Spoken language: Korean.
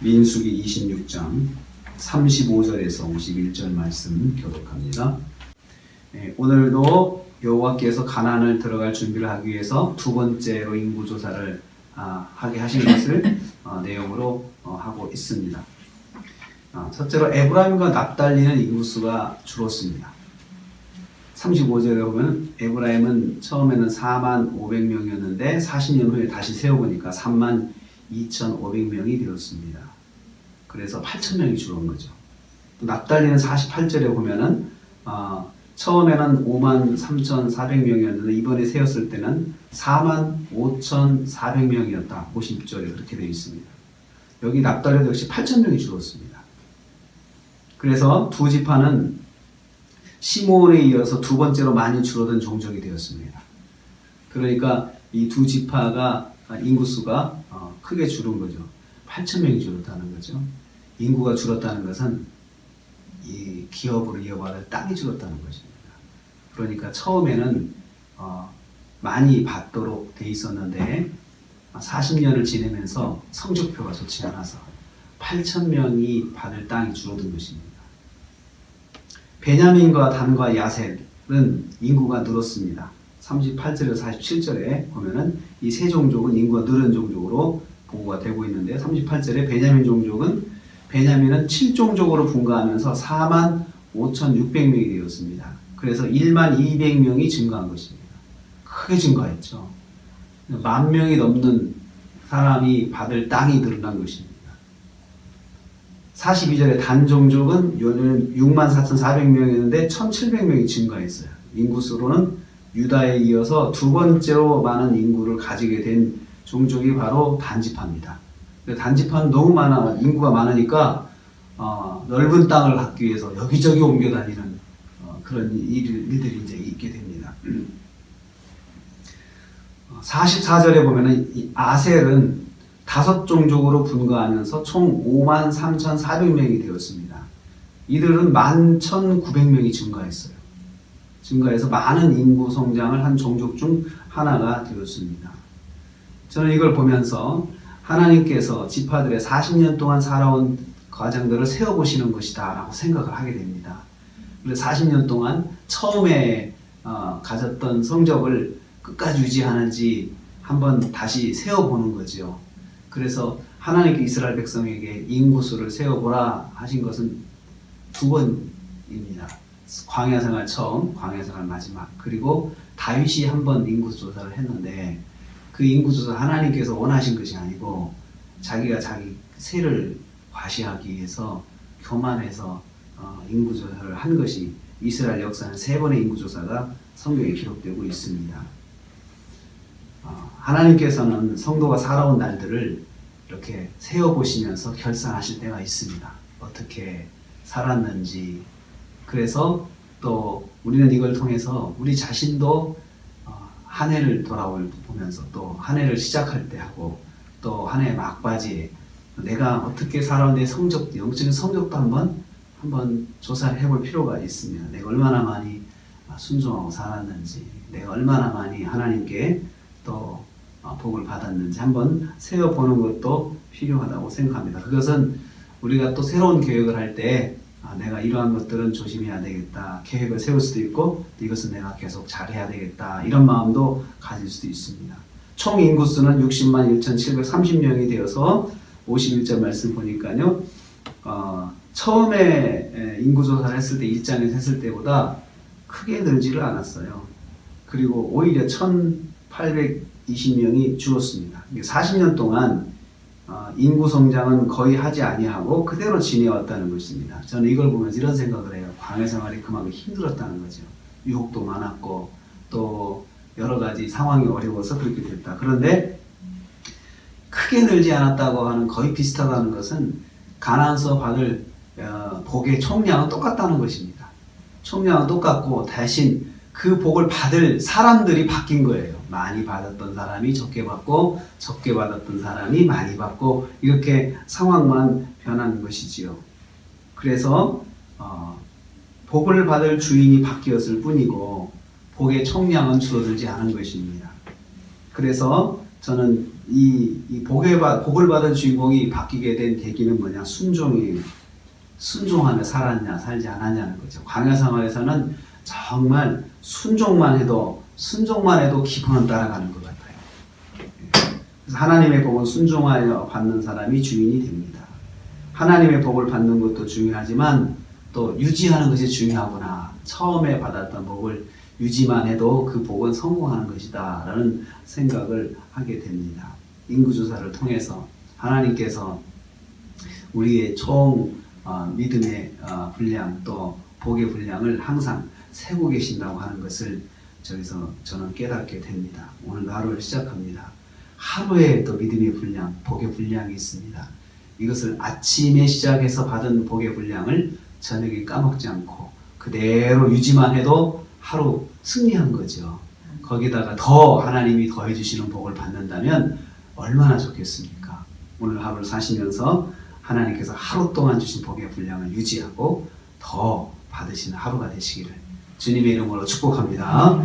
민수기 26장 35절에서 51절 말씀 교독합니다. 오늘도 여호와께서 가나안을 들어갈 준비를 하기 위해서 두 번째로 인구조사를 하게 하신 것을 내용으로 하고 있습니다. 첫째로 에브라임과 납달리는 인구수가 줄었습니다. 35절에 보면 에브라임은 처음에는 4만 500명이었는데 40년 후에 다시 세어보니까 3만 2,500명이 되었습니다. 그래서 8,000명이 줄은 거죠. 또 납달리는 48절에 보면은 처음에는 5만 3,400명이었는데 이번에 세었을 때는 4만 5,400명이었다. 50절에 그렇게 되어 있습니다. 여기 납달리도 역시 8,000명이 줄었습니다. 그래서 두 지파는 시므온에 이어서 두 번째로 많이 줄어든 종족이 되었습니다. 그러니까 이 두 지파가 인구수가 크게 줄은 거죠. 8,000명이 줄었다는 거죠. 인구가 줄었다는 것은 이 기업으로 이어받을 땅이 줄었다는 것입니다. 그러니까 처음에는 많이 받도록 돼 있었는데 40년을 지내면서 성적표가 좋지 않아서 8,000명이 받을 땅이 줄어든 것입니다. 베냐민과 단과 야셀은 인구가 늘었습니다. 38절에서 47절에 보면은 이 세 종족은 인구가 늘은 종족으로 보고가 되고 있는데 38절에 베냐민 종족은 베냐민은 7종족으로 분가하면서 4만 5,600명이 되었습니다. 그래서 1만 200명이 증가한 것입니다. 크게 증가했죠. 10,000명이 넘는 사람이 받을 땅이 늘어난 것입니다. 42절에 단 종족은 64,400명이었는데 1,700명이 증가했어요. 인구수로는 유다에 이어서 두 번째로 많은 인구를 가지게 된 종족이 바로 단지파입니다. 단지파는 너무 인구가 많으니까 넓은 땅을 갖기 위해서 여기저기 옮겨 다니는 그런 일들이 이제 있게 됩니다. 44절에 보면은 이 아셀은 5종족으로 분가하면서 총 53,400명이 되었습니다. 이들은 11,900명이 증가했어요. 증가해서 많은 인구 성장을 한 종족 중 하나가 되었습니다. 저는 이걸 보면서 하나님께서 지파들의 40년 동안 살아온 과정들을 세어보시는 것이다 라고 생각을 하게 됩니다. 그래서 40년 동안 처음에 가졌던 성적을 끝까지 유지하는지 한번 다시 세어보는 거죠. 그래서 하나님께 이스라엘 백성에게 인구수를 세어보라 하신 것은 두 번입니다. 광야 생활 처음, 광야 생활 마지막, 그리고 다윗이 한 번 인구조사를 했는데 그 인구조사 하나님께서 원하신 것이 아니고 자기가 자기 세를 과시하기 위해서 교만해서 인구조사를 한 것이 이스라엘 역사는 3번의 인구조사가 성경에 기록되고 있습니다. 하나님께서는 성도가 살아온 날들을 이렇게 세어보시면서 결산하실 때가 있습니다. 어떻게 살았는지. 그래서 또 우리는 이걸 통해서 우리 자신도 한 해를 돌아보면서 또 한 해를 시작할 때 하고 또 한 해 막바지에 내가 어떻게 살아온 내 성적, 영적인 성적도 한번 조사를 해볼 필요가 있습니다. 내가 얼마나 많이 순종하고 살았는지, 내가 얼마나 많이 하나님께 또 복을 받았는지 한번 세어보는 것도 필요하다고 생각합니다. 그것은 우리가 또 새로운 계획을 할 때 내가 이러한 것들은 조심해야 되겠다. 계획을 세울 수도 있고 이것은 내가 계속 잘해야 되겠다. 이런 마음도 가질 수도 있습니다. 총 인구수는 60만 1,730명이 되어서 51절 말씀 보니까요. 처음에 인구조사를 했을 때 1장에서 했을 때보다 크게 늘지를 않았어요. 그리고 오히려 1,820명이 줄었습니다. 40년 동안 인구 성장은 거의 하지 아니하고 그대로 지내왔다는 것입니다. 저는 이걸 보면서 이런 생각을 해요. 광야 생활이 그만큼 힘들었다는 거죠. 유혹도 많았고 또 여러 가지 상황이 어려워서 그렇게 됐다. 그런데 크게 늘지 않았다고 하는 거의 비슷하다는 것은 가나안서 받을 복의 총량은 똑같다는 것입니다. 총량은 똑같고 대신 그 복을 받을 사람들이 바뀐 거예요. 많이 받았던 사람이 적게 받고 적게 받았던 사람이 많이 받고 이렇게 상황만 변한 것이지요. 그래서 복을 받을 주인이 바뀌었을 뿐이고 복의 총량은 줄어들지 않은 것입니다. 그래서 저는 이 복을 받은 주인공이 바뀌게 된 계기는 뭐냐? 순종이에요. 순종하며 살았냐, 살지 않았냐는 거죠. 광야 생활에서는 정말 순종만 해도 기쁨은 따라가는 것 같아요. 그래서 하나님의 복은 순종하여 받는 사람이 주인이 됩니다. 하나님의 복을 받는 것도 중요하지만 또 유지하는 것이 중요하구나. 처음에 받았던 복을 유지만 해도 그 복은 성공하는 것이다 라는 생각을 하게 됩니다. 인구조사를 통해서 하나님께서 우리의 총 믿음의 분량 또 복의 분량을 항상 세고 계신다고 하는 것을 저기서 저는 깨닫게 됩니다. 오늘 하루를 시작합니다. 하루에 또 믿음의 분량, 복의 분량이 있습니다. 이것을 아침에 시작해서 받은 복의 분량을 저녁에 까먹지 않고 그대로 유지만 해도 하루 승리한 거죠. 거기다가 더 하나님이 더해 주시는 복을 받는다면 얼마나 좋겠습니까? 오늘 하루를 사시면서 하나님께서 하루 동안 주신 복의 분량을 유지하고 더 받으시는 하루가 되시기를 주님의 이름으로 축복합니다.